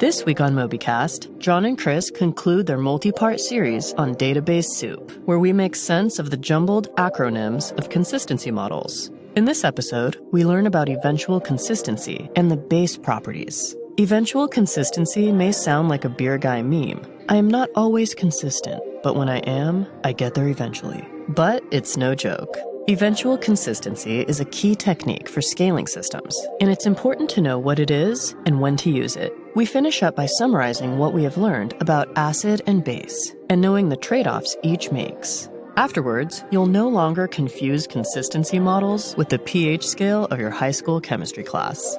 This week on Mobycast, Jon and Chris conclude their multi-part series on database soup, where we make sense of the jumbled acronyms of consistency models. In this episode, we learn about eventual consistency and the base properties. Eventual consistency may sound like a beer guy meme. I am not always consistent, but when I am, I get there eventually. But it's no joke. Eventual consistency is a key technique for scaling systems, and it's important to know what it is and when to use it. We finish up by summarizing what we have learned about acid and base, and knowing the trade-offs each makes. Afterwards, you'll no longer confuse consistency models with the pH scale of your high school chemistry class.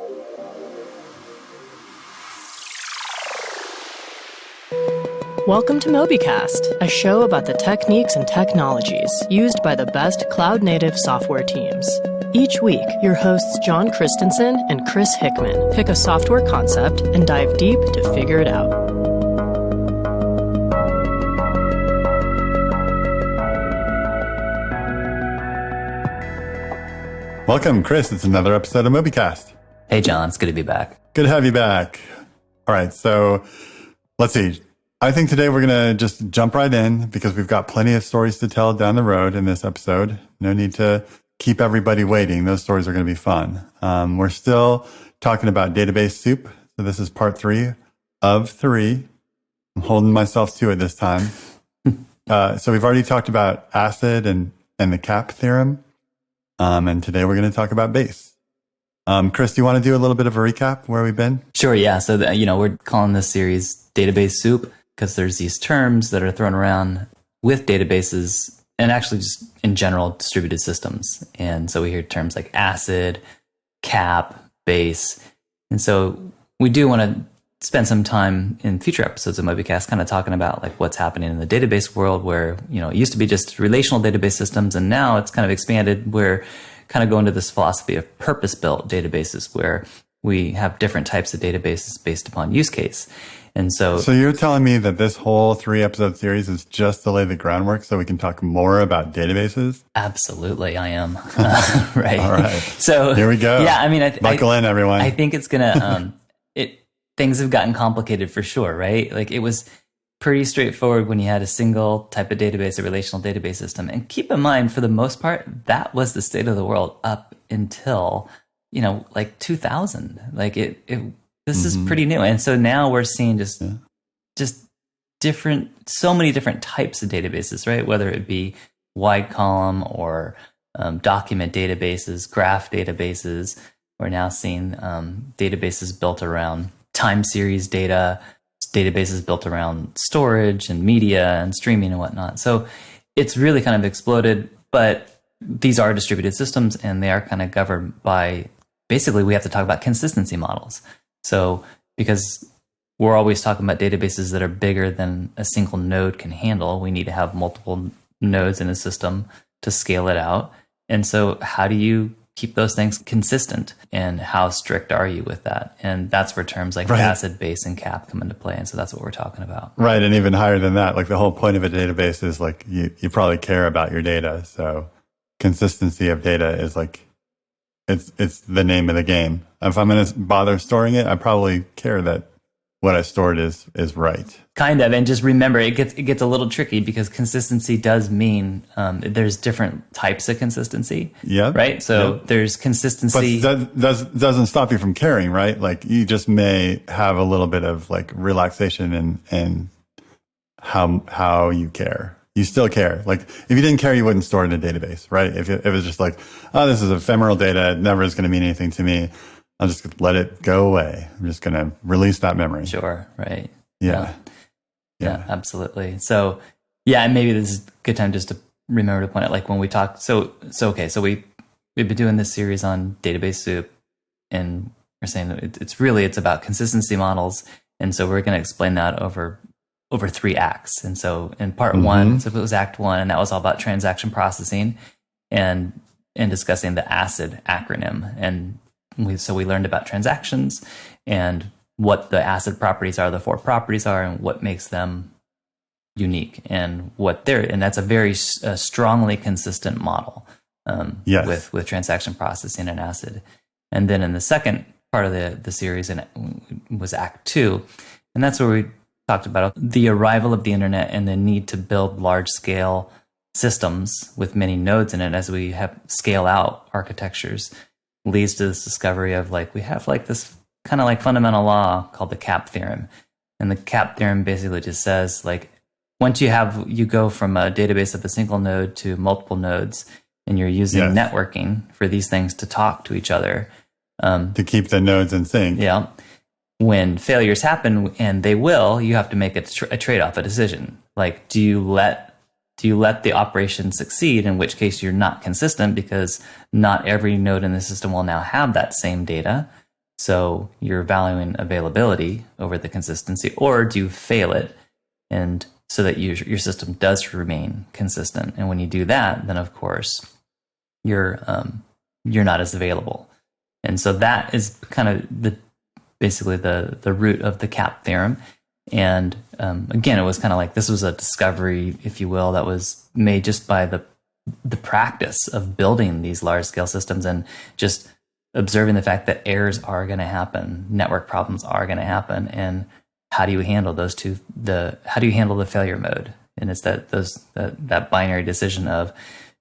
Welcome to Mobycast, a show about the techniques and technologies used by the best cloud-native software teams. Each week, your hosts Jon Christensen and Chris Hickman pick a software concept and dive deep to figure it out. Welcome, Chris. It's another episode of Mobycast. Hey, Jon. It's good to be back. Good to have you back. All right, so let's see. I think today we're going to just jump right in because we've got plenty of stories to tell down the road in this episode. No need to keep everybody waiting. Those stories are going to be fun. We're still talking about database soup. So this is part 3 of 3. I'm holding myself to it this time. So we've already talked about acid and the cap theorem. And today we're going to talk about base. Chris, do you want to do a little bit of a recap where we've been? Sure, yeah. So, we're calling this series database soup because there's these terms that are thrown around with databases and actually just in general distributed systems. And so we hear terms like acid, cap, base. And so we do want to spend some time in future episodes of Mobycast kind of talking about like what's happening in the database world where, it used to be just relational database systems and now it's kind of expanded where kind of go into this philosophy of purpose-built databases where we have different types of databases based upon use case. And so you're telling me that this whole 3-episode series is just to lay the groundwork so we can talk more about databases? Absolutely, I am. Right. All right. So here we go. Yeah, I mean, buckle in, everyone. I think it's gonna. Things have gotten complicated for sure, right? Like it was pretty straightforward when you had a single type of database, a relational database system. And keep in mind, for the most part, that was the state of the world up until like 2000. Like this is pretty new. And so now we're seeing just different, so many different types of databases, right? Whether it be wide column or document databases, graph databases. We're now seeing databases built around time series data, databases built around storage and media and streaming and whatnot. So it's really kind of exploded, but these are distributed systems and they are kind of governed by, basically we have to talk about consistency models. So because we're always talking about databases that are bigger than a single node can handle, we need to have multiple nodes in a system to scale it out. And so how do you keep those things consistent and how strict are you with that? And that's where terms like acid, base, and cap come into play. And so that's what we're talking about. Right. And even higher than that, like the whole point of a database is like you probably care about your data. So consistency of data is like, it's the name of the game. If I'm going to bother storing it, I probably care that what I stored is right. Kind of. And just remember, it gets a little tricky because consistency does mean there's different types of consistency. Yeah. Right. So there's consistency. But that doesn't stop you from caring, right? Like you just may have a little bit of like relaxation in how you care. You still care. Like if you didn't care, you wouldn't store it in a database, right? If it was just like, oh, this is ephemeral data, it never is going to mean anything to me. I'll just let it go away. I'm just going to release that memory. Sure. Right. Yeah, absolutely. So and maybe this is a good time just to remember to point out, like when we talk, so we've been doing this series on database soup and we're saying that it's about consistency models. And so we're going to explain that over 3 acts. And so in part 1, so it was act 1, and that was all about transaction processing and discussing the ACID acronym. And we learned about transactions and what the ACID properties are, the 4 properties are, and what makes them unique and and that's a very strongly consistent model with transaction processing and ACID. And then in the second part of the series, and it was Act 2. And that's where we talked about the arrival of the internet and the need to build large-scale systems with many nodes in it as we have scale-out architectures leads to this discovery of we have this kind of fundamental law called the CAP theorem. And the CAP theorem basically just says once you go from a database of a single node to multiple nodes, and you're using networking for these things to talk to each other. To keep the nodes in sync. Yeah. When failures happen, and they will, you have to make a trade-off, a decision. Do you let the operation succeed, in which case you're not consistent because not every node in the system will now have that same data. So you're valuing availability over the consistency, or do you fail it and so that your system does remain consistent? And when you do that, then of course you're not as available. And so that is kind of basically the root of the CAP theorem. And again, it was kind of this was a discovery, if you will, that was made just by the practice of building these large scale systems and just observing the fact that errors are going to happen, network problems are going to happen, and how do you handle those two? How do you handle the failure mode? And it's that binary decision of,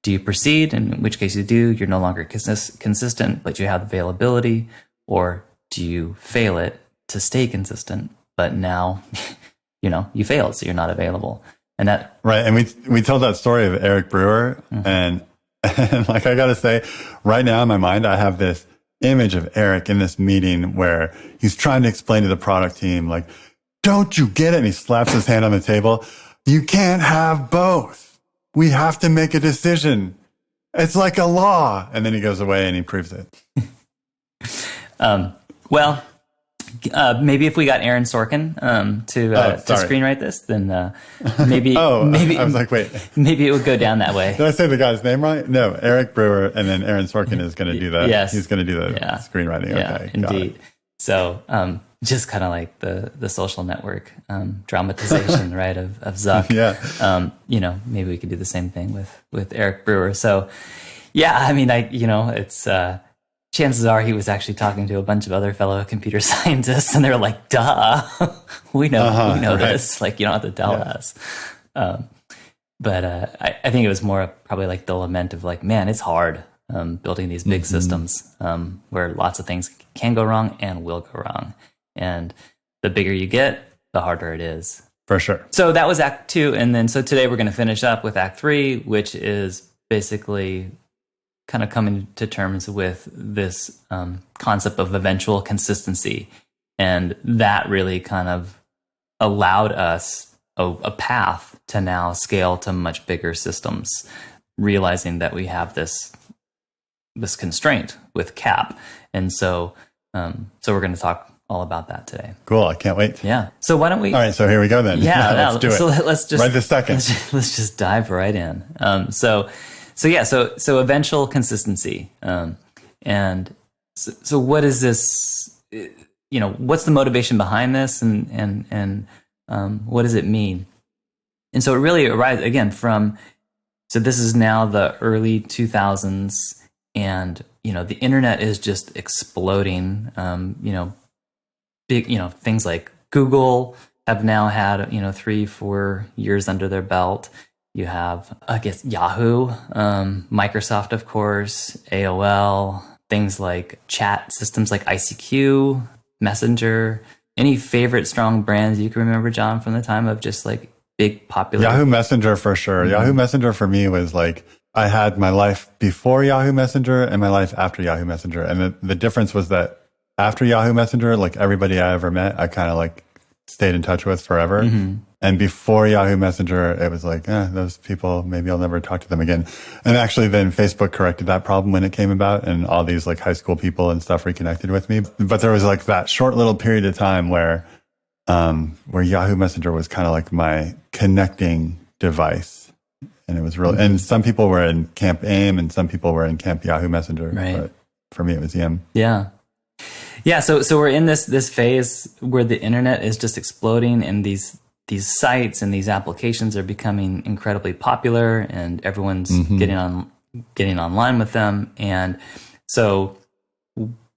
do you proceed, in which case you do, you're no longer consistent, but you have availability, or do you fail it to stay consistent, but now you failed, so you're not available. And that right. And we told that story of Eric Brewer, and I gotta say, right now in my mind, I have this image of Eric in this meeting where he's trying to explain to the product team, don't you get it? And he slaps his hand on the table. You can't have both. We have to make a decision. It's like a law. And then he goes away and he proves it. Maybe if we got Aaron Sorkin to screenwrite this, then maybe maybe I was wait, maybe it would go down that way. Did I say the guy's name right? No, Eric Brewer, and then Aaron Sorkin is going to do that. Yes, he's going to do the screenwriting. Yeah, okay, indeed. So just kind of the social network dramatization, right, of Zuck. Yeah. Maybe we could do the same thing with Eric Brewer. So yeah, I mean, it's. Chances are he was actually talking to a bunch of other fellow computer scientists, and they're like, "Duh, we know this. You don't have to tell us." But I think it was more probably the lament of man, it's hard building these big systems where lots of things can go wrong and will go wrong, and the bigger you get, the harder it is. For sure. So that was Act 2, and then so today we're going to finish up with Act 3, which is basically kind of coming to terms with this concept of eventual consistency. And that really kind of allowed us a path to now scale to much bigger systems, realizing that we have this constraint with CAP. And so we're going to talk all about that today. Cool. I can't wait. Yeah. So why don't we... All right. So here we go then. Yeah. Let's do it. So let's just... Right this second. Let's just dive right in. So eventual consistency. And so what is this, what's the motivation behind this and what does it mean? And so it really arises again so this is now the early 2000s, and, the internet is just exploding. Big, things like Google have now had, 3-4 years under their belt. You have, I guess, Yahoo, Microsoft, of course, AOL, things like chat systems like ICQ, Messenger. Any favorite strong brands you can remember, John, from the time of just big popular? Yahoo Messenger for sure. Mm-hmm. Yahoo Messenger for me was I had my life before Yahoo Messenger and my life after Yahoo Messenger. And the difference was that after Yahoo Messenger, everybody I ever met, I kind of stayed in touch with forever. Mm-hmm. And before Yahoo Messenger, it was those people, maybe I'll never talk to them again. And actually then Facebook corrected that problem when it came about, and all these high school people and stuff reconnected with me. But there was that short little period of time where Yahoo Messenger was kind of my connecting device. And it was real. And some people were in Camp AIM and some people were in Camp Yahoo Messenger. Right. But for me, it was YAM. Yeah. Yeah. So we're in this phase where the internet is just exploding, and these sites and these applications are becoming incredibly popular, and everyone's getting online with them. And so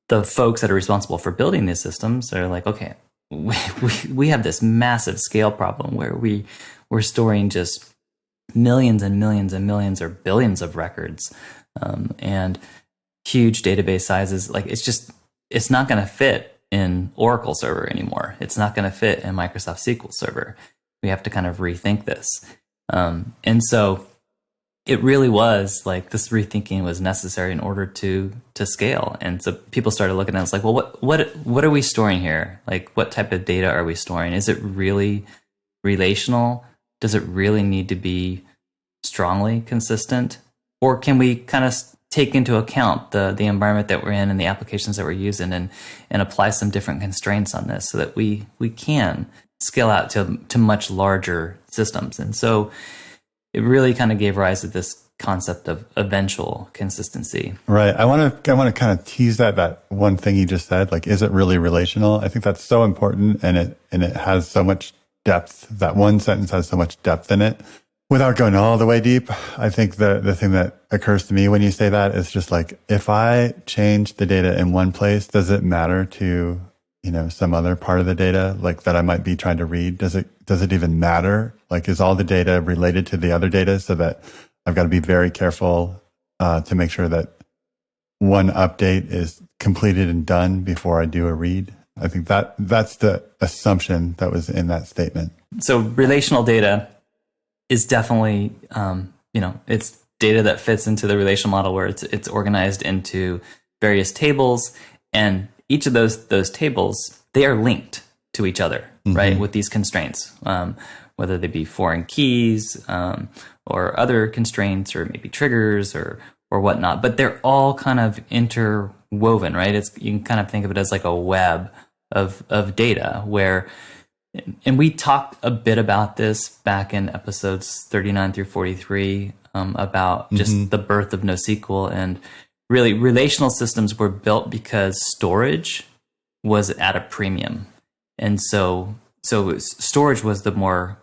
the folks that are responsible for building these systems are like, okay, we have this massive scale problem where we're storing just millions and millions and millions or billions of records, and huge database sizes. Like it's not going to fit in Oracle Server anymore. It's not going to fit in Microsoft SQL Server. We have to kind of rethink this. And so it really was like this rethinking was necessary in order to scale. And so people started looking at it, it's like, well, what are we storing here? Like, what type of data are we storing? Is it really relational? Does it really need to be strongly consistent? Or can we kind of take into account the environment that we're in and the applications that we're using and apply some different constraints on this so that we can scale out to much larger systems? And so it really kind of gave rise to this concept of eventual consistency. Right. I want to kind of tease that one thing you just said, like, is it really relational? I think that's so important, and it has so much depth. That one sentence has so much depth in it. Without going all the way deep, I think the thing that occurs to me when you say that is just like, if I change the data in one place, does it matter to, some other part of the data, like that I might be trying to read? Does it even matter? Like, is all the data related to the other data, so that I've got to be very careful to make sure that one update is completed and done before I do a read? I think that's the assumption that was in that statement. So relational data is definitely, it's data that fits into the relational model where it's organized into various tables, and each of those tables, they are linked to each other, right? With these constraints, whether they be foreign keys, or other constraints, or maybe triggers or whatnot, but they're all kind of interwoven, right? You can kind of think of it as like a web of data where, and we talked a bit about this back in episodes 39 through 43, about just the birth of NoSQL. And really, relational systems were built because storage was at a premium. And so storage was the more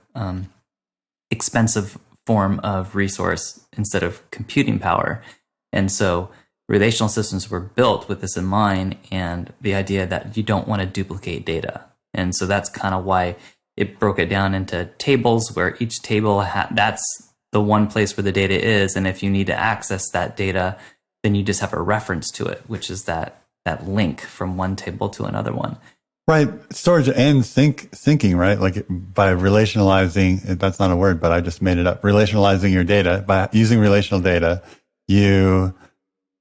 expensive form of resource instead of computing power. And so relational systems were built with this in mind, and the idea that you don't want to duplicate data. And so that's kind of why it broke it down into tables, where each table, that's the one place where the data is. And if you need to access that data, then you just have a reference to it, which is that link from one table to another one. Right. Storage and syncing, right? Like by relationalizing, that's not a word, but I just made it up. Relationalizing your data, by using relational data, you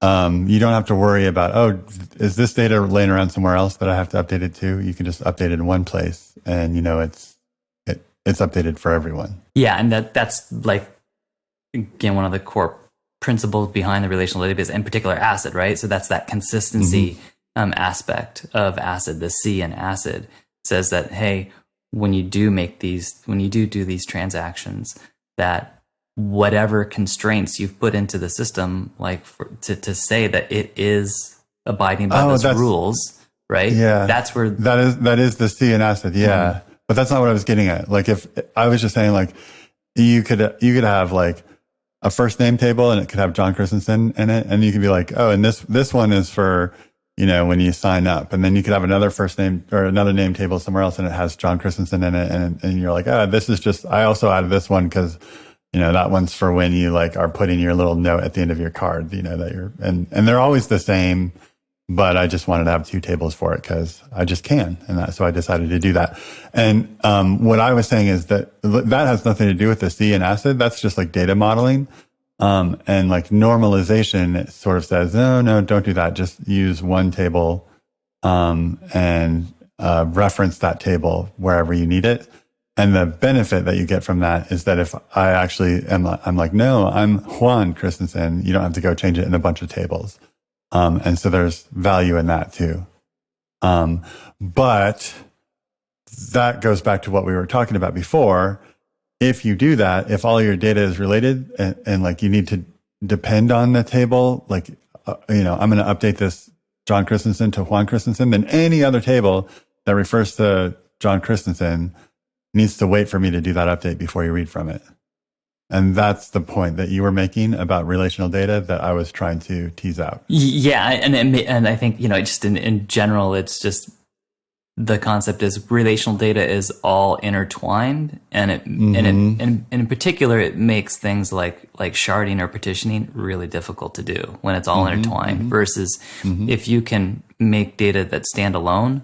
don't have to worry about, is this data laying around somewhere else that I have to update it to? You can just update it in one place, and it's updated for everyone. Yeah, and that's like, again, one of the core principles behind the relational database, in particular ACID, right? So that's that consistency aspect of ACID. The C in ACID says that, hey, when you do do these transactions, that whatever constraints you've put into the system, like to say that it is abiding by those rules, right? Yeah, that's where that is the C in ACID. Yeah, but that's not what I was getting at. Like, if I was just saying, like, you could have like a first name table, and it could have Jon Christensen in it, and you could be like, oh, and this one is for, when you sign up, and then you could have another first name or another name table somewhere else, and it has Jon Christensen in it, and you're like, this is just, I also added this one because that one's for when you like are putting your little note at the end of your card, that you're, and they're always the same, but I just wanted to have two tables for it because I just can. And so I decided to do that. And, what I was saying is that has nothing to do with the C and ACID. That's just like data modeling. And like normalization, it sort of says, no, don't do that. Just use one table, and reference that table wherever you need it. And the benefit that you get from that is that if I actually I'm like, no, I'm Juan Christensen, you don't have to go change it in a bunch of tables. And so there's value in that too. But that goes back to what we were talking about before. If you do that, if all your data is related and like you need to depend on the table, like, I'm going to update this Jon Christensen to Juan Christensen, then any other table that refers to Jon Christensen needs to wait for me to do that update before you read from it. And that's the point that you were making about relational data that I was trying to tease out. Yeah, and I think, just in general, it's just the concept is relational data is all intertwined, and and in particular, it makes things like sharding or partitioning really difficult to do when it's all intertwined. Versus if you can make data that's standalone,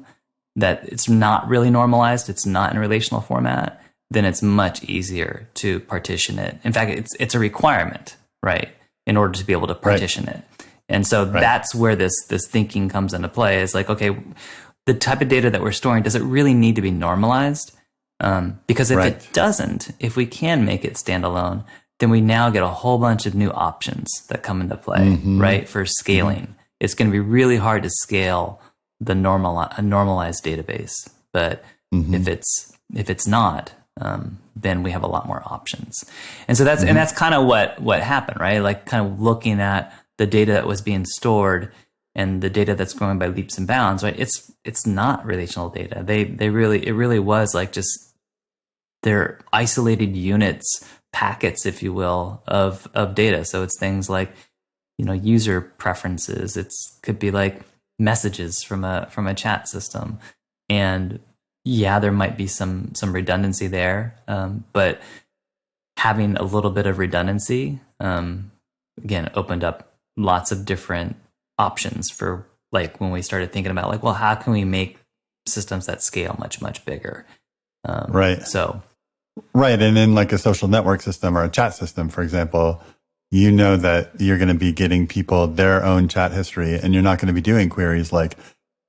that it's not really normalized, it's not in a relational format, then it's much easier to partition it. In fact, it's a requirement, right, in order to be able to partition it. And so that's where this thinking comes into play. Is like, okay, the type of data that we're storing, does it really need to be normalized? Because if it doesn't, if we can make it standalone, then we now get a whole bunch of new options that come into play, right, for scaling. It's going to be really hard to scale a normalized database. But if it's not, then we have a lot more options. And so that's kind of what happened, right? Like kind of looking at the data that was being stored and the data that's growing by leaps and bounds, right? It's not relational data. It really was like just they're isolated units, packets, if you will, of data. So it's things like, user preferences. Could be like messages from a chat system. And yeah, there might be some redundancy there, but having a little bit of redundancy, again, opened up lots of different options for like when we started thinking about like, well, how can we make systems that scale much, much bigger? Right. And in like a social network system or a chat system, for example, that you're going to be getting people their own chat history, and you're not going to be doing queries like,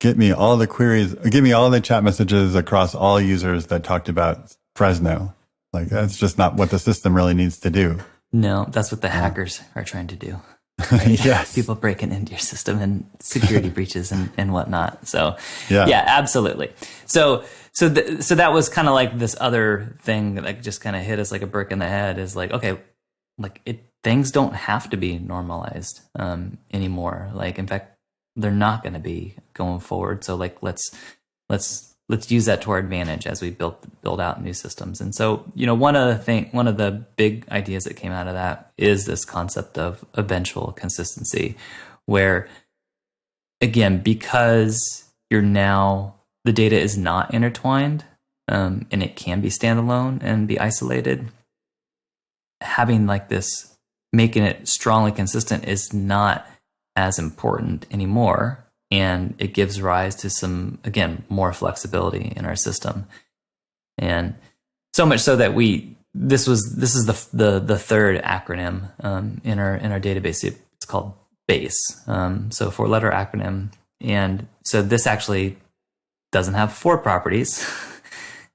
give me all the chat messages across all users that talked about Fresno. Like, that's just not what the system really needs to do. No, that's what the hackers are trying to do. Yes. People breaking into your system and security breaches and whatnot. So yeah, absolutely. So that was kind of like this other thing that like just kind of hit us like a brick in the head is like, okay, like things don't have to be normalized anymore. Like, in fact, they're not going to be going forward. So like, let's use that to our advantage as we build out new systems. And so, one of the big ideas that came out of that is this concept of eventual consistency, where again, because the data is not intertwined, and it can be standalone and be isolated, having like this, making it strongly consistent is not as important anymore. And it gives rise to some, again, more flexibility in our system. And so much so that this is the third acronym in our database. It's called BASE. So 4-letter acronym. And so this actually doesn't have 4 properties.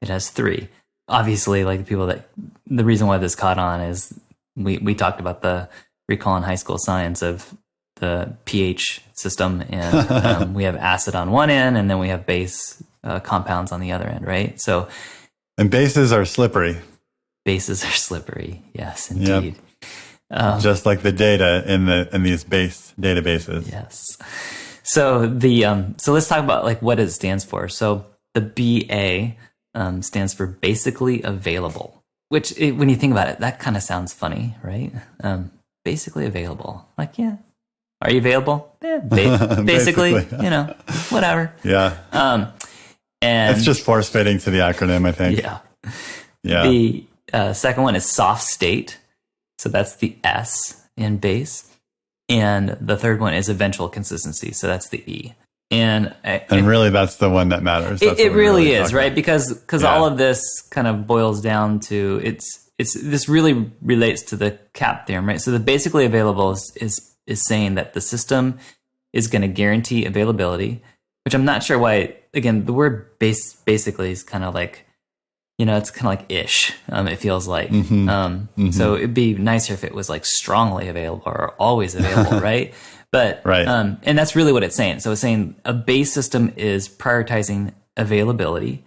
It has 3. Obviously, like the reason why this caught on is we talked about the recall in high school science of the pH system, and we have acid on one end, and then we have base compounds on the other end, right? So, and bases are slippery. Bases are slippery, yes, indeed. Yep. Just like the data in these base databases. Yes. So so let's talk about like what it stands for. So the BA stands for basically available, which when you think about it, that kind of sounds funny, right? Basically available, like yeah. Are you available? Yeah, basically, whatever. Yeah. And it's just force fitting to the acronym, I think. Yeah. Yeah. The second one is soft state. So that's the S in base. And the third one is eventual consistency. So that's the E. And really, that's the one that matters. It really is, right? Because all of this kind of boils down to this really relates to the CAP theorem, right? So the basically available is saying that the system is going to guarantee availability, which I'm not sure why. Again, the word basically is kind of like, it's kind of like ish. It feels like. So it'd be nicer if it was like strongly available or always available, right? But and that's really what it's saying. So it's saying a base system is prioritizing availability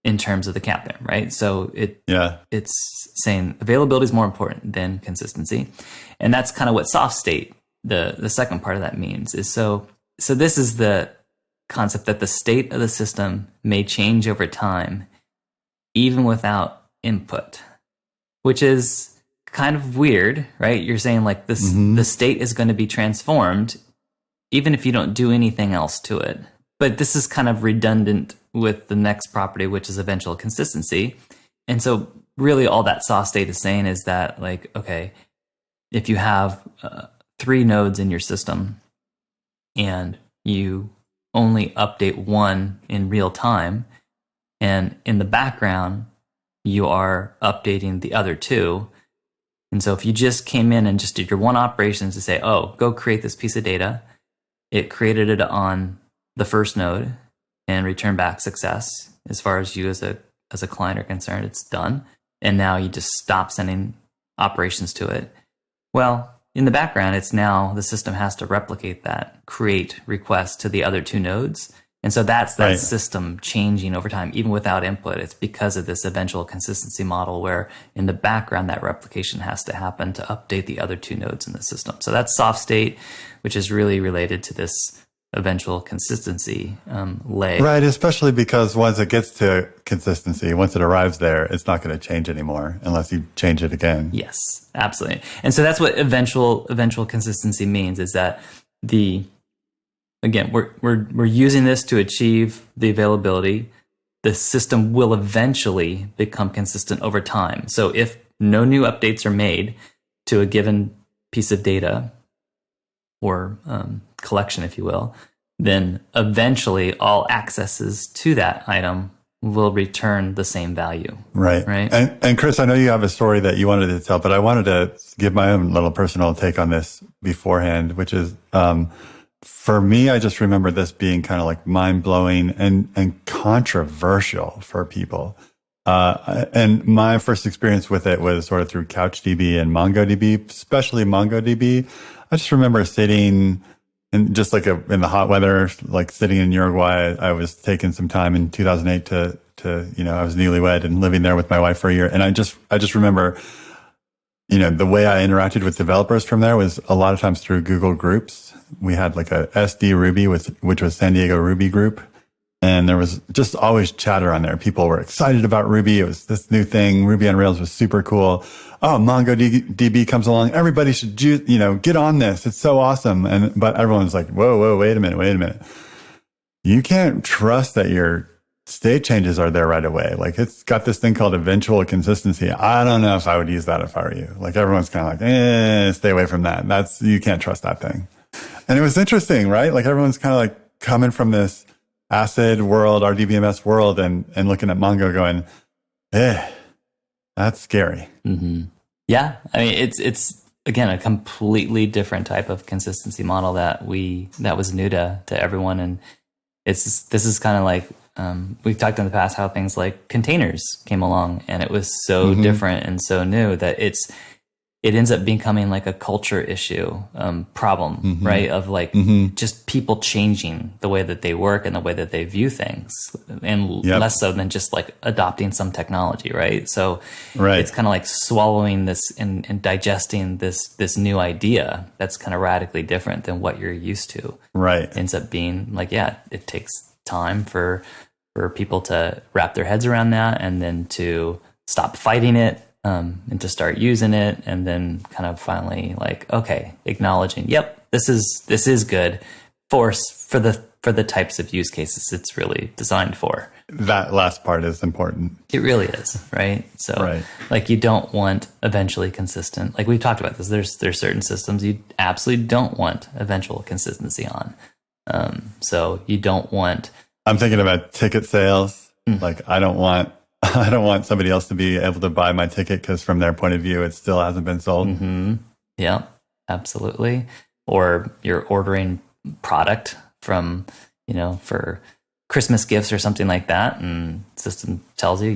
in terms of the CAP theorem, right? So it's saying availability is more important than consistency, and that's kind of what soft state. The second part of that means is so this is the concept that the state of the system may change over time, even without input, which is kind of weird, right? You're saying like this, the state is going to be transformed even if you don't do anything else to it. But this is kind of redundant with the next property, which is eventual consistency. And so really all that saw state is saying is that, like, okay, if you have 3 nodes in your system and you only update one in real time, and in the background, you are updating the other 2. And so if you just came in and just did your one operation to say, oh, go create this piece of data, it created it on the first node and returned back success. As far as you as a client are concerned, it's done. And now you just stop sending operations to it. Well, in the background, it's now the system has to replicate that create request to the other 2 nodes. And so that's that system changing over time, even without input. It's because of this eventual consistency model where in the background, that replication has to happen to update the other 2 nodes in the system. So that's soft state, which is really related to this eventual consistency layer. Right, especially because once it gets to consistency, once it arrives there, it's not going to change anymore unless you change it again. Yes, absolutely. And so that's what eventual consistency means, is that again, we're using this to achieve the availability. The system will eventually become consistent over time. So if no new updates are made to a given piece of data or collection, if you will, then eventually all accesses to that item will return the same value. Right. And Chris, I know you have a story that you wanted to tell, but I wanted to give my own little personal take on this beforehand, which is, for me, I just remember this being kind of like mind-blowing and controversial for people. And my first experience with it was sort of through CouchDB and MongoDB, especially MongoDB. I just remember sitting in just like in the hot weather, like sitting in Uruguay. I was taking some time in 2008 to I was newlywed and living there with my wife for a year. And I just remember, the way I interacted with developers from there was a lot of times through Google Groups. We had like a SD Ruby, which was San Diego Ruby Group. And there was just always chatter on there. People were excited about Ruby. It was this new thing. Ruby on Rails was super cool. Oh, MongoDB comes along. Everybody should, get on this. It's so awesome. But everyone's like, whoa, wait a minute. You can't trust that your state changes are there right away. Like, it's got this thing called eventual consistency. I don't know if I would use that if I were you. Like, everyone's kind of like, stay away from that. You can't trust that thing. And it was interesting, right? Like, everyone's kind of like coming from this ACID world, RDBMS world, and looking at Mongo going, that's scary. Mm-hmm. Yeah. I mean, it's again, a completely different type of consistency model that was new to everyone. And this is kind of like, we've talked in the past how things like containers came along, and it was so different and so new that it ends up becoming like a culture issue, problem, right? Of like just people changing the way that they work and the way that they view things, and less so than just like adopting some technology, right? So it's kind of like swallowing this and digesting this new idea that's kind of radically different than what you're used to. Right. It ends up being like, it takes time for people to wrap their heads around that, and then to stop fighting it. And to start using it, and then kind of finally like, okay, acknowledging, this is good for the types of use cases it's really designed for. That last part is important. It really is, right? So like, you don't want eventually consistent. Like, we've talked about this. There's certain systems you absolutely don't want eventual consistency on. So you don't want. I'm thinking about ticket sales. Like, I don't want somebody else to be able to buy my ticket because from their point of view, it still hasn't been sold. Yeah, absolutely. Or you're ordering product from, for Christmas gifts or something like that, and the system tells you,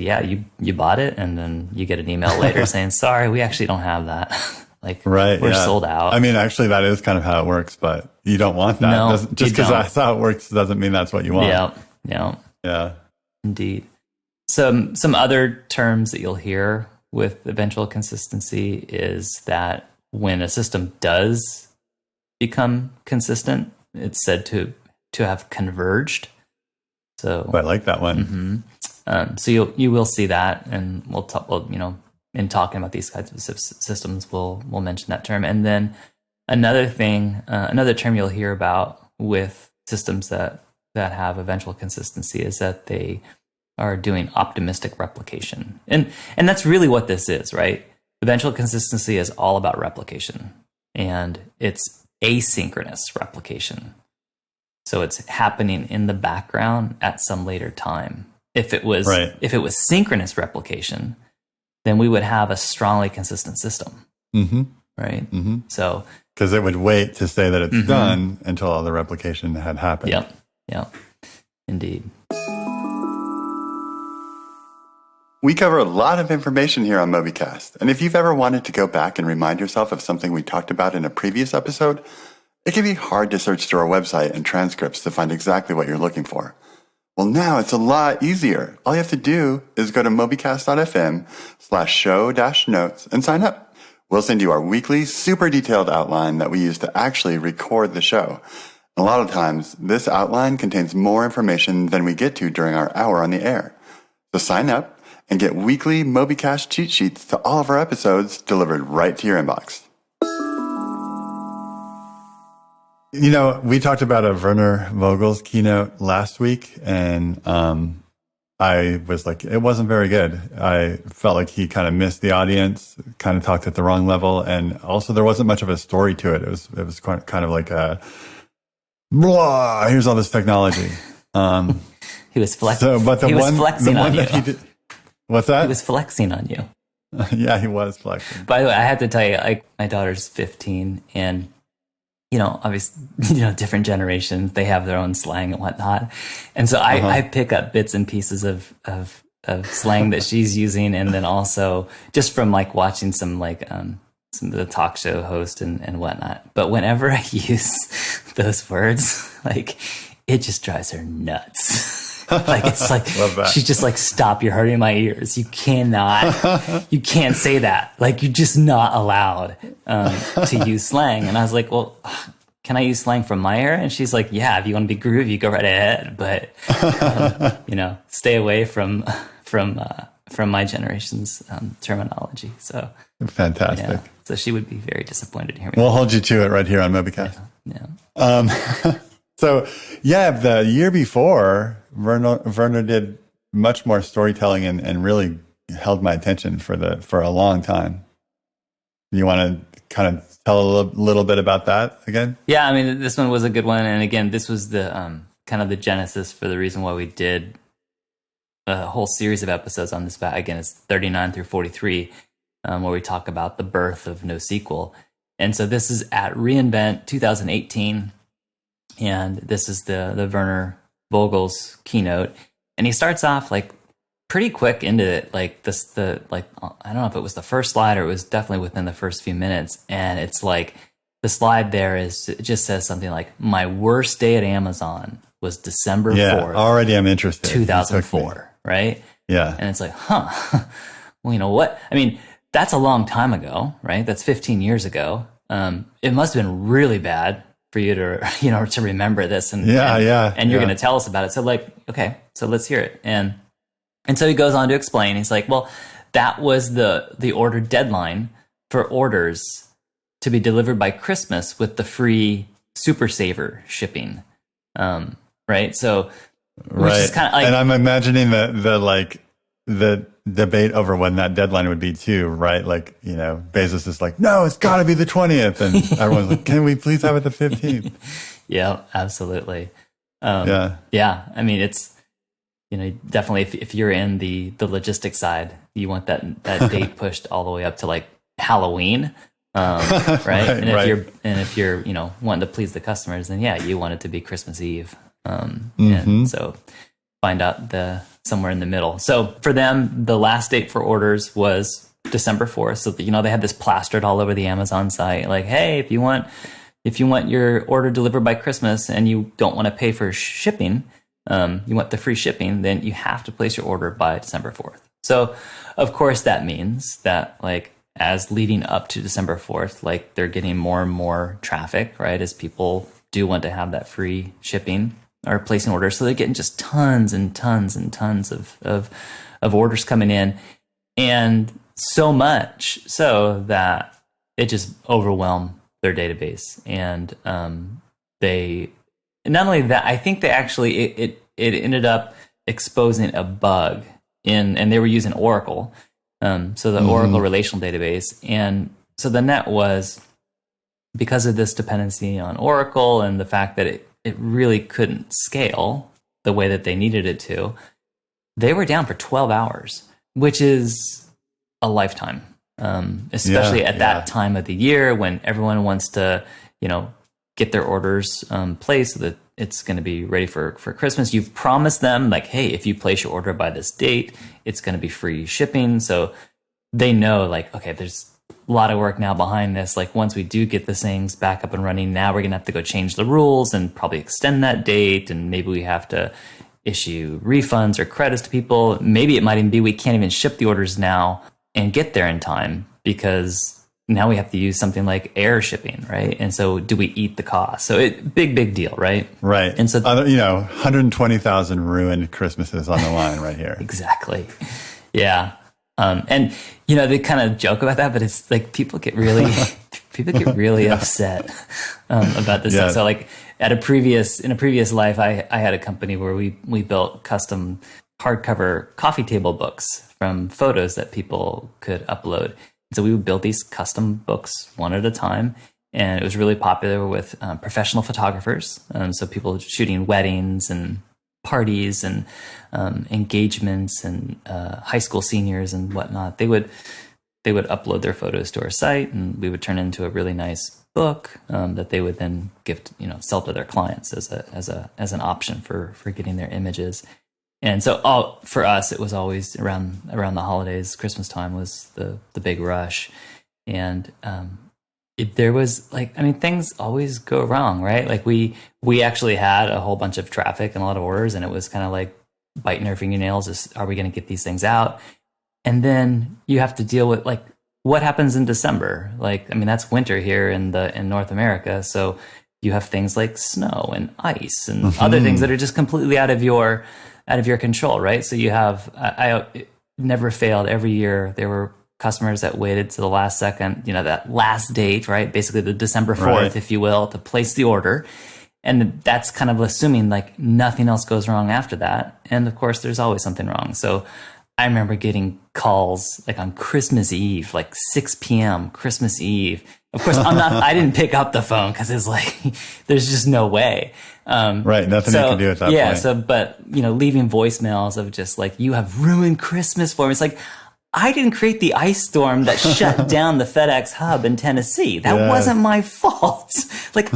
you bought it, and then you get an email later saying, sorry, we actually don't have that. Like, we're sold out. I mean, actually, that is kind of how it works, but you don't want that. No, just because that's how it works doesn't mean that's what you want. Yeah. Indeed. Some other terms that you'll hear with eventual consistency is that when a system does become consistent, it's said to have converged. So I like that one. So you will see that, and we'll in talking about these kinds of systems, we'll mention that term. And then another thing, another term you'll hear about with systems that have eventual consistency is that they are doing optimistic replication. And that's really what this is, right? Eventual consistency is all about replication, and it's asynchronous replication. So it's happening in the background at some later time. If it was synchronous replication, then we would have a strongly consistent system, right? So because it would wait to say that it's done until all the replication had happened. Yep, indeed. We cover a lot of information here on Mobycast, and if you've ever wanted to go back and remind yourself of something we talked about in a previous episode, it can be hard to search through our website and transcripts to find exactly what you're looking for. Well, now it's a lot easier. All you have to do is go to mobycast.fm/show-notes and sign up. We'll send you our weekly, super detailed outline that we use to actually record the show. A lot of times, this outline contains more information than we get to during our hour on the air. So sign up and get weekly Mobycast cheat sheets to all of our episodes delivered right to your inbox. You know, we talked about a Werner Vogel's keynote last week, and I was like, it wasn't very good. I felt like he kind of missed the audience, kind of talked at the wrong level, and also there wasn't much of a story to it. It was kind of like a, blah, here's all this technology. He was flexing. Flexing on you. What's that? He was flexing on you. Yeah, he was flexing. By the way, I have to tell you, my daughter's 15, and obviously, different generations, they have their own slang and whatnot. And so I pick up bits and pieces of slang that she's using. And then also just from like watching some of the talk show host and whatnot. But whenever I use those words, like it just drives her nuts. Like it's like she's just like, stop, you're hurting my ears. You can't say that. Like you're just not allowed to use slang. And I was like, well, can I use slang from my era? And she's like, yeah, if you want to be groovy, go right ahead. But stay away from my generation's terminology. So fantastic. Yeah. So she would be very disappointed to hear me. We'll hold you to it right here on Mobycast. Yeah. So yeah, the year before, Werner did much more storytelling and really held my attention for a long time. You want to kind of tell a little bit about that again? Yeah, I mean, this one was a good one, and again, this was the kind of the genesis for the reason why we did a whole series of episodes on this. Again, it's 39 through 43, where we talk about the birth of NoSQL, and so this is at reInvent 2018. And this is the Werner Vogel's keynote, and he starts off like pretty quick into it. Like I don't know if it was the first slide or it was definitely within the first few minutes. And it's like the slide there it just says something like, "My worst day at Amazon was December 4th." Yeah, already I'm interested. 2004, right? Yeah, and it's like, well, you know what? I mean, that's a long time ago, right? That's 15 years ago. It must have been really bad for you to, to remember this and you're going to tell us about it. So like, okay, so let's hear it. And so he goes on to explain, he's like, well, that was the order deadline for orders to be delivered by Christmas with the free Super Saver shipping. Right. So, which is kind of like, and I'm imagining the debate over when that deadline would be too, right? Like, Bezos is like, no, it's got to be the 20th. And everyone's like, can we please have it the 15th? Yeah, absolutely. Yeah. I mean, it's, definitely if you're in the logistics side, you want that date pushed all the way up to like Halloween. Right. If you're, wanting to please the customers, then yeah, you want it to be Christmas Eve. And so find out somewhere in the middle. So for them, the last date for orders was December 4th. So they had this plastered all over the Amazon site, like, hey, if you want your order delivered by Christmas and you don't want to pay for shipping, you want the free shipping, then you have to place your order by December 4th. So of course that means that like as leading up to December 4th, like they're getting more and more traffic, right? As people do want to have that free shipping or placing orders. So they're getting just tons and tons and tons of orders coming in. And so much so that it just overwhelmed their database. And they, not only that, I think they actually, it ended up exposing a bug and they were using Oracle. So the Oracle relational database. And so the net was, because of this dependency on Oracle and the fact that it really couldn't scale the way that they needed it to, they were down for 12 hours, which is a lifetime, especially at that time of the year when everyone wants to, get their orders placed so that it's going to be ready for Christmas. You've promised them, like, hey, if you place your order by this date, it's going to be free shipping. So they know, like, okay, there's a lot of work now behind this. Like, once we do get this things back up and running, now we're going to have to go change the rules and probably extend that date. And maybe we have to issue refunds or credits to people. Maybe it might even be we can't even ship the orders now and get there in time because now we have to use something like air shipping, right? And so do we eat the cost? So big deal, right? Right. And so, 120,000 ruined Christmases on the line right here. Exactly. Yeah. And they kind of joke about that, but it's like people get really upset about this stuff. So like in a previous life, I had a company where we built custom hardcover coffee table books from photos that people could upload. So we would build these custom books one at a time, and it was really popular with professional photographers. So people shooting weddings and parties and engagements and high school seniors and whatnot. They would upload their photos to our site, and we would turn it into a really nice book that they would then sell to their clients as an option for getting their images. And so for us, it was always around the holidays. Christmas time was the big rush. And there was things always go wrong, right? Like we actually had a whole bunch of traffic and a lot of orders, and it was kind of like biting our fingernails. Are we going to get these things out? And then you have to deal with like what happens in December. That's winter here in North America. So you have things like snow and ice and other things that are just completely out of your control, right? So you have, it never failed. Every year there were customers that waited to the last second, that last date, right? Basically the December 4th, right, if you will, to place the order. And that's kind of assuming like nothing else goes wrong after that. And of course there's always something wrong. So I remember getting calls like on Christmas Eve, like 6 p.m. Christmas Eve. Of course, I didn't pick up the phone because it's like, there's just no way. Right. Nothing you can do at that point. Yeah. But leaving voicemails of just like, you have ruined Christmas for me. It's like, I didn't create the ice storm that shut down the FedEx hub in Tennessee. That wasn't my fault. Like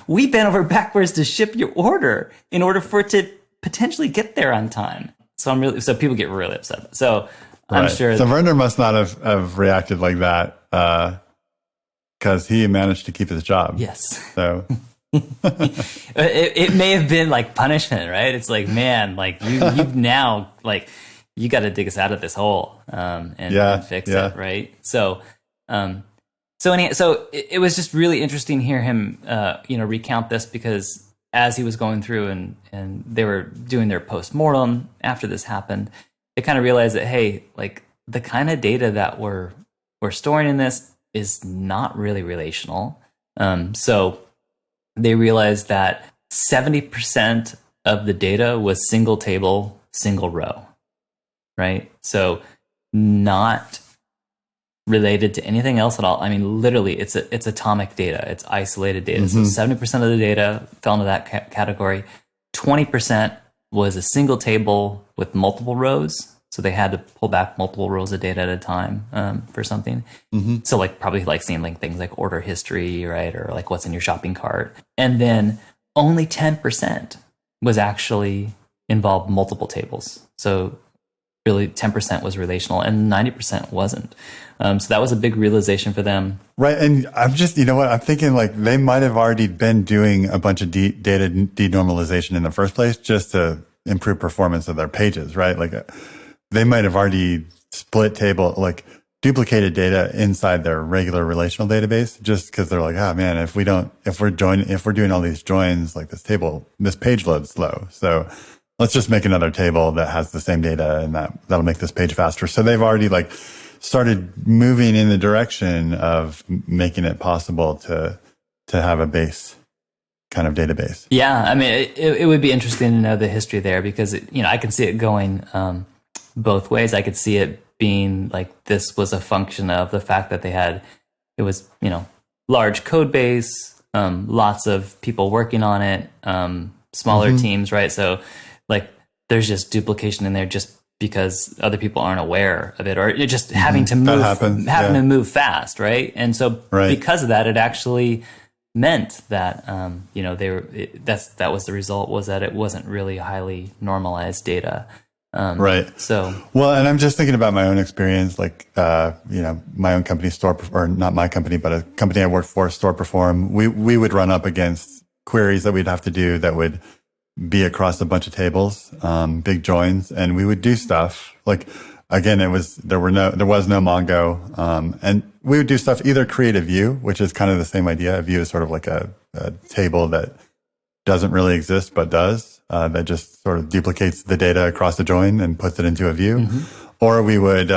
we bent over backwards to ship your order in order for it to potentially get there on time. So people get really upset. So I'm sure. So Werner must not have reacted like that, because he managed to keep his job. Yes. So it may have been like punishment, right? It's like, man, like you've now like you got to dig us out of this hole and fix it, right? So it was just really interesting to hear him recount this, because as he was going through and they were doing their postmortem after this happened, they kind of realized that, hey, like the kind of data that we're storing in this is not really relational. So they realized that 70% of the data was single table, single row, right? So not related to anything else at all. I mean, literally, it's atomic data. It's isolated data. So 70% of the data fell into that category. 20% was a single table with multiple rows. So they had to pull back multiple rows of data at a time for something. So like probably like seeing like things like order history, right? Or like what's in your shopping cart. And then only 10% was actually involved multiple tables. So really 10% was relational and 90% wasn't. So that was a big realization for them. Right. And I'm just, I'm thinking like they might have already been doing a bunch of data denormalization in the first place just to improve performance of their pages, right? Like they might have already split table, like duplicated data inside their regular relational database, just because they're like, oh man, if we're doing all these joins, like this page loads slow. So let's just make another table that has the same data and that'll make this page faster. So they've already like started moving in the direction of making it possible to have a base kind of database. Yeah, I mean, it would be interesting to know the history there, because I can see it going both ways. I could see it being like this was a function of the fact that it was large code base, lots of people working on it, smaller teams, right? So like there's just duplication in there just because other people aren't aware of it, or you're just having to move fast, right? And so because of that, it actually meant that that was the result, was that it wasn't really highly normalized data. So and I'm just thinking about my own experience, like my own company or not my company, but a company I worked for, Store Perform. We would run up against queries that we'd have to do that would be across a bunch of tables, big joins, and we would do stuff like, again, there was no Mongo, and we would do stuff, either create a view, which is kind of the same idea. A view is sort of like a table that doesn't really exist but does, that just sort of duplicates the data across the join and puts it into a view. Or we would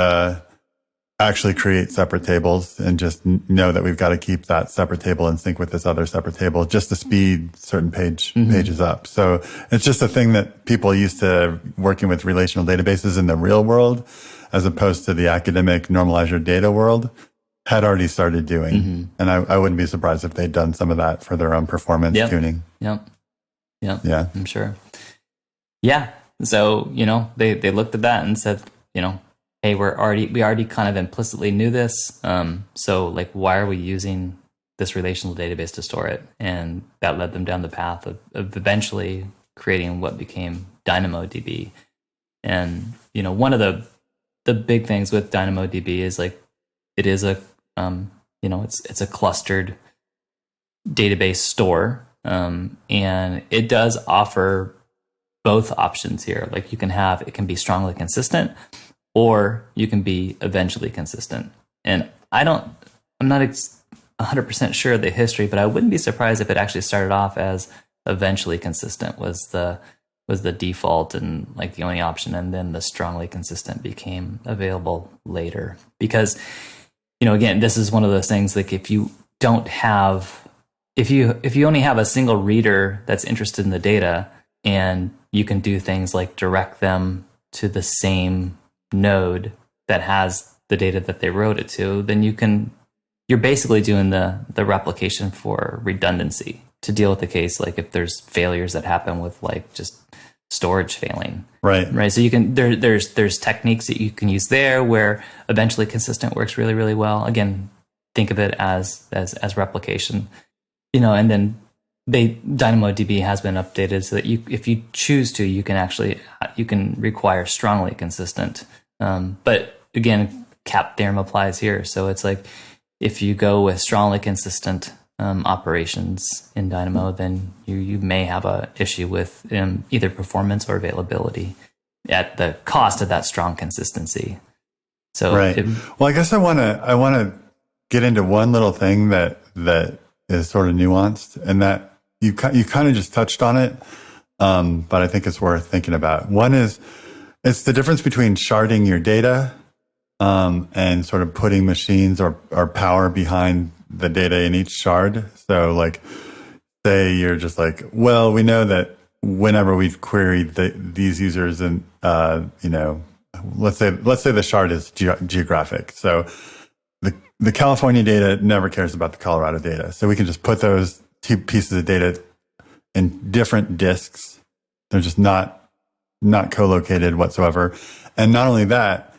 actually create separate tables and just know that we've got to keep that separate table in sync with this other separate table just to speed certain pages up. So it's just a thing that people used to working with relational databases in the real world, as opposed to the academic normalize your data world, had already started doing. And I wouldn't be surprised if they'd done some of that for their own performance tuning. Yeah, I'm sure. Yeah. So, they looked at that and said, hey, we already kind of implicitly knew this. So like, why are we using this relational database to store it? And that led them down the path of eventually creating what became DynamoDB. And, one of the big things with DynamoDB is like, it is it's a clustered database store. And it does offer both options here. Like it can be strongly consistent, or you can be eventually consistent. And I'm not 100% sure of the history, but I wouldn't be surprised if it actually started off as eventually consistent was the default and like the only option, and then the strongly consistent became available later. Because, again, this is one of those things, like if you only have a single reader that's interested in the data, and you can do things like direct them to the same node that has the data that they wrote it to, then you're basically doing the replication for redundancy to deal with the case, like if there's failures that happen with like just storage failing. Right. So you can, there's techniques that you can use there where eventually consistent works really, really well. Again, think of it as replication, and then DynamoDB has been updated so that if you choose to, you can require strongly consistent. But again, CAP theorem applies here. So it's like, if you go with strongly consistent operations in Dynamo, then you may have a issue with either performance or availability at the cost of that strong consistency. So well, I guess I want to get into one little thing that is sort of nuanced, and that you kind of just touched on it, but I think it's worth thinking about. One is, it's the difference between sharding your data and sort of putting machines or power behind the data in each shard. So like, say you're just like, well, we know that whenever we've queried these users, and let's say the shard is geographic. So the California data never cares about the Colorado data. So we can just put those two pieces of data in different disks. They're just not co-located whatsoever. And not only that,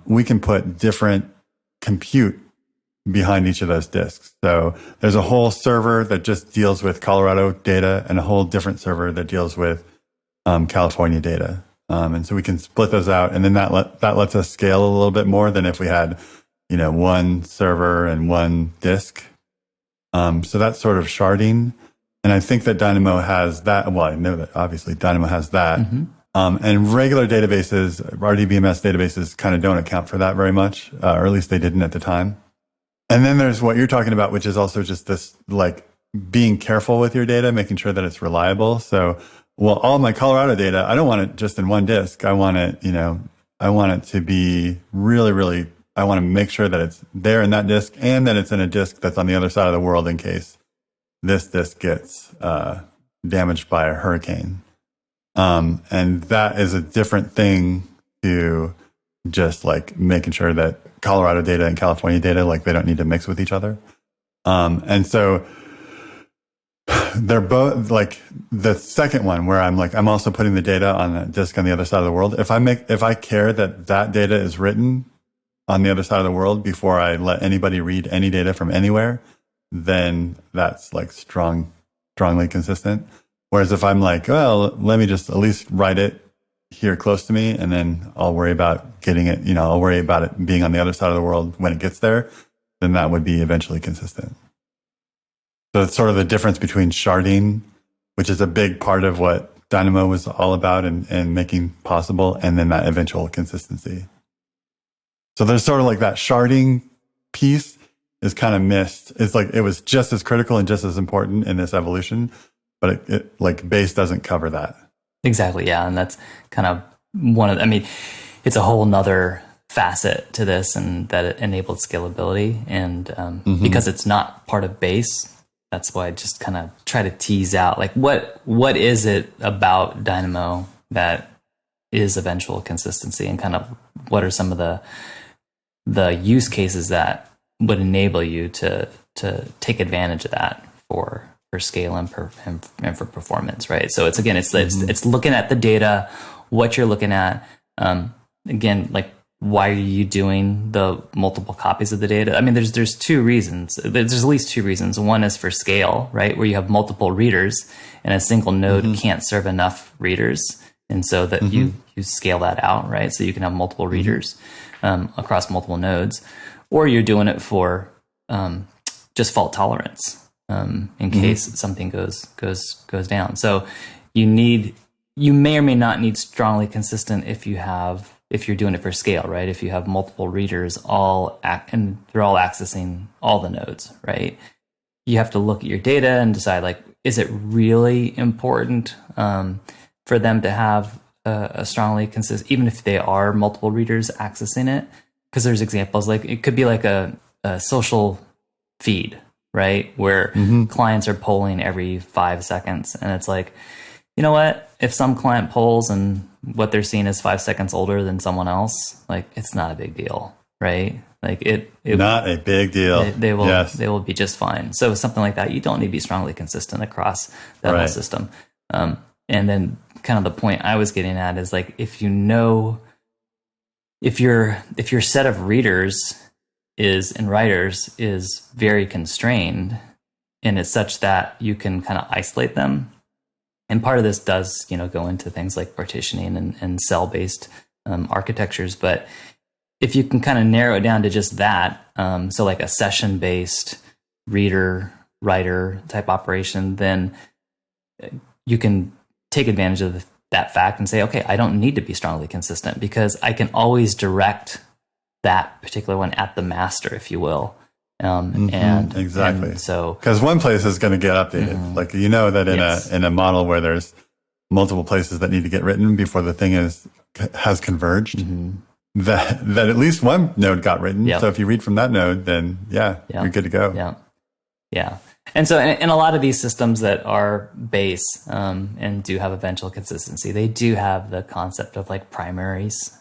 we can put different compute behind each of those disks. So there's a whole server that just deals with Colorado data, and a whole different server that deals with California data. And so we can split those out, and then that lets us scale a little bit more than if we had, one server and one disk. So that's sort of sharding. And I think that Dynamo has that. Well, I know that obviously Dynamo has that. And regular databases, RDBMS databases, kind of don't account for that very much, or at least they didn't at the time. And then there's what you're talking about, which is also just this, like, being careful with your data, making sure that it's reliable. So, well, all my Colorado data, I don't want it just in one disk. I want it, to be really, really I want to make sure that it's there in that disk and that it's in a disk that's on the other side of the world in case this disk gets damaged by a hurricane. And that is a different thing to just like making sure that Colorado data and California data, like they don't need to mix with each other. And so they're both like the second one where I'm also putting the data on a disk on the other side of the world. If I care that that data is written on the other side of the world before I let anybody read any data from anywhere, then that's like strongly consistent. Whereas if I'm like, well, let me just at least write it here close to me, and then I'll worry about getting it, I'll worry about it being on the other side of the world when it gets there, then that would be eventually consistent. So it's sort of the difference between sharding, which is a big part of what Dynamo was all about and making possible, and then that eventual consistency. So there's sort of like that sharding piece is kind of missed. It's like it was just as critical and just as important in this evolution, but it like base doesn't cover that. Exactly. Yeah. And that's kind of it's a whole nother facet to this, and that it enabled scalability. And because it's not part of base, that's why I just kind of try to tease out like what is it about Dynamo that is eventual consistency, and kind of what are some of the use cases that would enable you to take advantage of that for scale and for performance, right? So it's looking at the data, what you're looking at. Again, like, why are you doing the multiple copies of the data? I mean, there's two reasons. There's at least two reasons. One is for scale, right, where you have multiple readers, and a single node can't serve enough readers, and so that you scale that out, right? So you can have multiple readers across multiple nodes, or you're doing it for just fault tolerance. In case something goes down. So you may or may not need strongly consistent if you're doing it for scale, right? If you have multiple readers and they're all accessing all the nodes, right? You have to look at your data and decide, like, is it really important for them to have a strongly consistent, even if they are multiple readers accessing it? Because there's examples, like it could be like a social feed, right? Where clients are polling every 5 seconds. And it's like, you know what? If some client polls and what they're seeing is 5 seconds older than someone else, like, it's not a big deal, right? Like it not a big deal. They will be just fine. So something like that, you don't need to be strongly consistent across that whole system. And then kind of the point I was getting at is like, if your set of readers and writers is very constrained, and it's such that you can kind of isolate them. And part of this does, go into things like partitioning and cell-based architectures. But if you can kind of narrow it down to just that, so like a session-based reader-writer type operation, then you can take advantage of that fact and say, okay, I don't need to be strongly consistent because I can always direct that particular one at the master, if you will. Exactly. And so, because one place is going to get updated, like that in a model where there's multiple places that need to get written before the thing has converged, that at least one node got written. So if you read from that node, then you're good to go. Yeah. And so, in a lot of these systems that are base and do have eventual consistency, they do have the concept of like primaries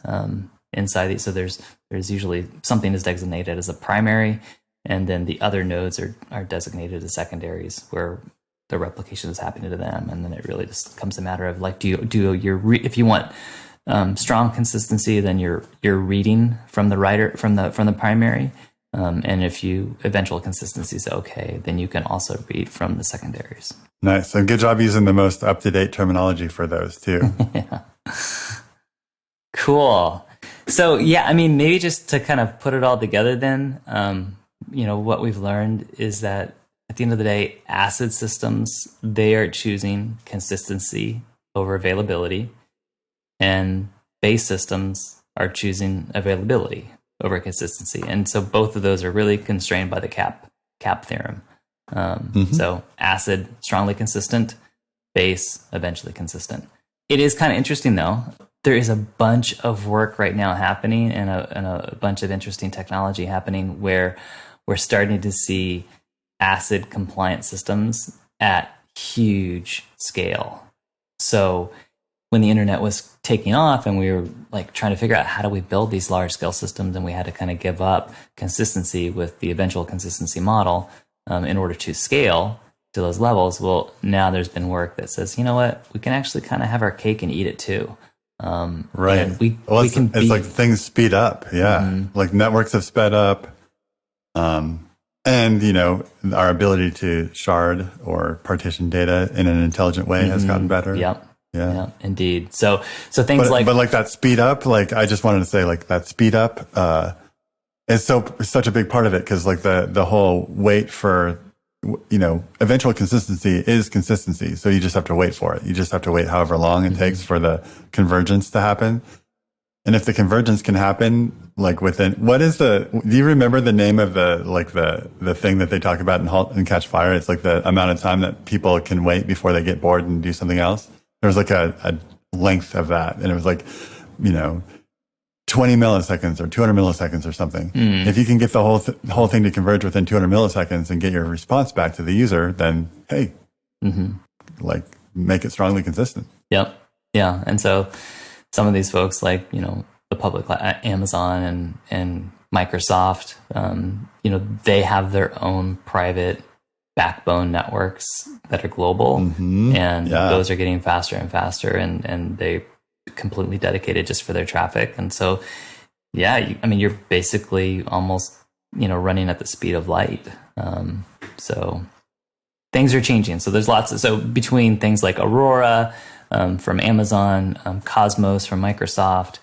inside these. So there's usually something is designated as a primary, and then the other nodes are designated as secondaries, where the replication is happening to them. And then it really just comes a matter of like, if you want strong consistency, then you're reading from the writer from the primary, and if you eventual consistency is okay, then you can also read from the secondaries. Nice. And good job using the most up-to-date terminology for those too. Yeah. Cool. So maybe just to kind of put it all together then, what we've learned is that at the end of the day, ACID systems, they are choosing consistency over availability, and base systems are choosing availability over consistency. And so both of those are really constrained by the cap theorem. So ACID, strongly consistent; base, eventually consistent. It is kind of interesting though. there is a bunch of work right now happening and a bunch of interesting technology happening where we're starting to see ACID compliant systems at huge scale. So when the internet was taking off and we were like trying to figure out how do we build these large scale systems, and we had to kind of give up consistency with the eventual consistency model in order to scale to those levels. Well, now there's been work that says, you know what, we can actually kind of have our cake and eat it too. Right. And we can it's like things speed up. Yeah. Like networks have sped up. And, you know, our ability to shard or partition data in an intelligent way has gotten better. Yep. Yeah. Indeed. So things but like that speed up, like I just wanted to say like that speed up, is such a big part of it. Cause like the whole wait for, you know, eventual consistency is consistency. So you just have to wait for it. You just have to wait however long it takes for the convergence to happen. And if the convergence can happen, like within, do you remember the name of the thing that they talk about in Halt and Catch Fire? It's like the amount of time that people can wait before they get bored and do something else. There was like a length of that. And it was like, you know, 20 milliseconds or 200 milliseconds or something. If you can get the whole thing to converge within 200 milliseconds and get your response back to the user, then hey, like make it strongly consistent. Yep. Yeah. And so some of these folks, like, you know, the public, Amazon and Microsoft, you know, they have their own private backbone networks that are global, and those are getting faster and faster, and they completely dedicated just for their traffic. And so, yeah, I mean, you're basically almost, you know, running at the speed of light. So things are changing. So there's so between things like Aurora from Amazon, Cosmos from Microsoft,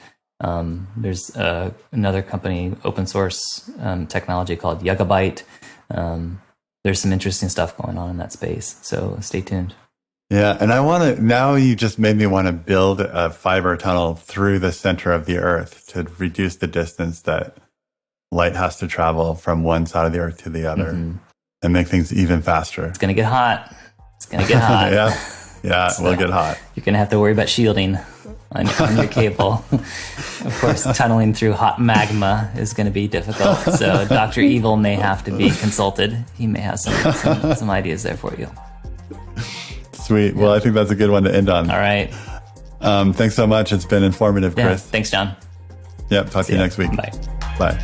there's another company, open source technology called Yugabyte. There's some interesting stuff going on in that space. So stay tuned. Yeah. And now you just made me want to build a fiber tunnel through the center of the earth to reduce the distance that light has to travel from one side of the earth to the other and make things even faster. It's going to get hot. Yeah, so we'll get hot. You're going to have to worry about shielding on your cable. Of course, tunneling through hot magma is going to be difficult. So Dr. Evil may have to be consulted. He may have some ideas there for you. Sweet. Well, I think that's a good one to end on. All right. Thanks so much. It's been informative, Chris. Thanks, John. Yep. Talk to you next week. Bye. Bye.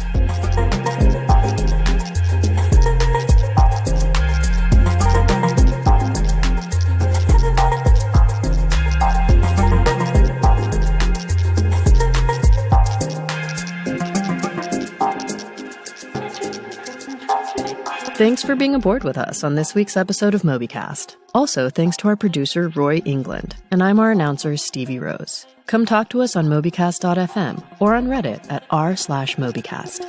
Thanks for being aboard with us on this week's episode of Mobycast. Also, thanks to our producer, Roy England, and I'm our announcer, Stevie Rose. Come talk to us on Mobycast.fm or on Reddit at r/Mobycast.